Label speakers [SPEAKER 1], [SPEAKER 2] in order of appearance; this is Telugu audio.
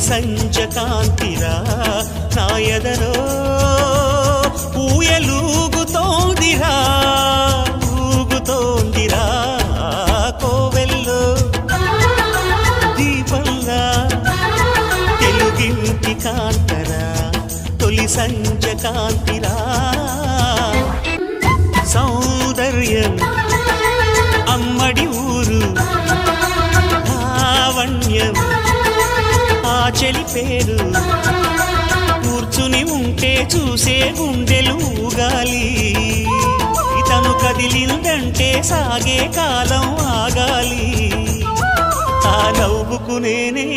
[SPEAKER 1] సంజ కాంతిరా నా ఎదలో ఊయలూగుతోందిరా ఊగుతోందిరా కోవెల్లో దీపంలా తెలుగింటి కాంతరా తొలి సంజ కాంతిరా సౌందర్యం అమ్మడి ఊరు లావణ్యం ఆ చెలి పేరు కూర్చుని ఉంటే చూసే గుండెలు ఊగాలి ఇతను కదిలిందంటే సాగే కాలం ఆగాలి ఆ నవ్వుకు నేనే